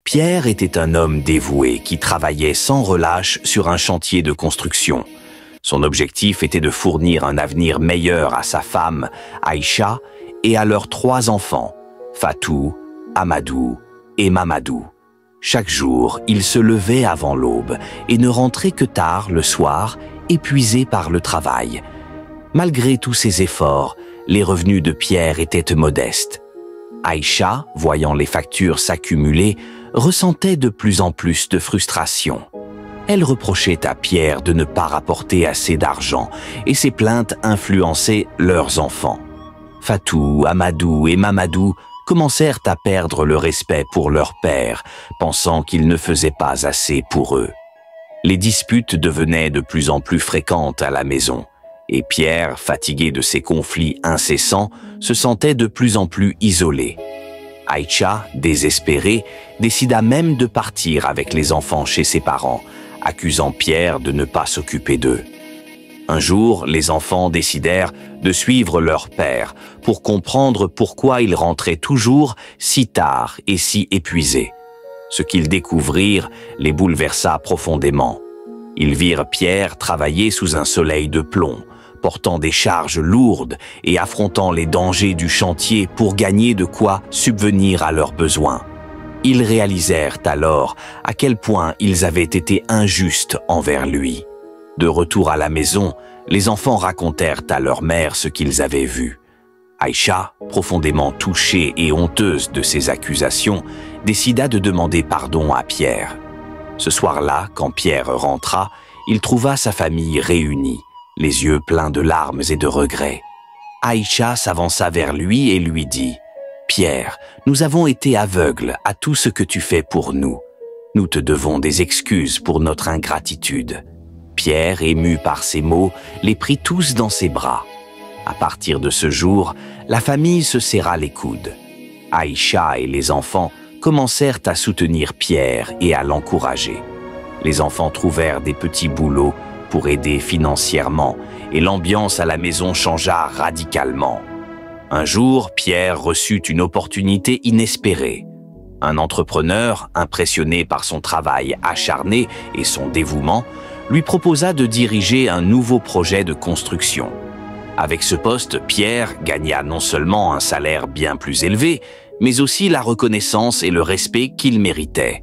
Pierre était un homme dévoué qui travaillait sans relâche sur un chantier de construction. Son objectif était de fournir un avenir meilleur à sa femme, Aïcha, et à leurs 3 enfants, Fatou, Amadou et Mamadou. Chaque jour, il se levait avant l'aube et ne rentrait que tard le soir, épuisé par le travail. Malgré tous ses efforts, les revenus de Pierre étaient modestes. Aïcha, voyant les factures s'accumuler, ressentait de plus en plus de frustration. Elle reprochait à Pierre de ne pas rapporter assez d'argent et ses plaintes influençaient leurs enfants. Fatou, Amadou et Mamadou commencèrent à perdre le respect pour leur père, pensant qu'il ne faisait pas assez pour eux. Les disputes devenaient de plus en plus fréquentes à la maison, et Pierre, fatigué de ces conflits incessants, se sentait de plus en plus isolé. Aïcha, désespérée, décida même de partir avec les enfants chez ses parents, accusant Pierre de ne pas s'occuper d'eux. Un jour, les enfants décidèrent de suivre leur père pour comprendre pourquoi il rentrait toujours si tard et si épuisé. Ce qu'ils découvrirent les bouleversa profondément. Ils virent Pierre travailler sous un soleil de plomb, portant des charges lourdes et affrontant les dangers du chantier pour gagner de quoi subvenir à leurs besoins. Ils réalisèrent alors à quel point ils avaient été injustes envers lui. De retour à la maison, les enfants racontèrent à leur mère ce qu'ils avaient vu. Aïcha, profondément touchée et honteuse de ces accusations, décida de demander pardon à Pierre. Ce soir-là, quand Pierre rentra, il trouva sa famille réunie, les yeux pleins de larmes et de regrets. Aïcha s'avança vers lui et lui dit « Pierre, nous avons été aveugles à tout ce que tu fais pour nous. Nous te devons des excuses pour notre ingratitude. » Pierre, ému par ces mots, les prit tous dans ses bras. À partir de ce jour, la famille se serra les coudes. Aïcha et les enfants commencèrent à soutenir Pierre et à l'encourager. Les enfants trouvèrent des petits boulots pour aider financièrement et l'ambiance à la maison changea radicalement. Un jour, Pierre reçut une opportunité inespérée. Un entrepreneur, impressionné par son travail acharné et son dévouement, lui proposa de diriger un nouveau projet de construction. Avec ce poste, Pierre gagna non seulement un salaire bien plus élevé, mais aussi la reconnaissance et le respect qu'il méritait.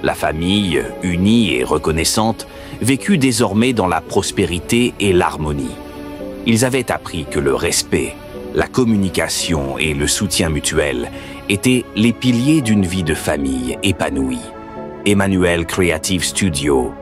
La famille, unie et reconnaissante, vécut désormais dans la prospérité et l'harmonie. Ils avaient appris que le respect, la communication et le soutien mutuel étaient les piliers d'une vie de famille épanouie. Emmanuel Creative Studio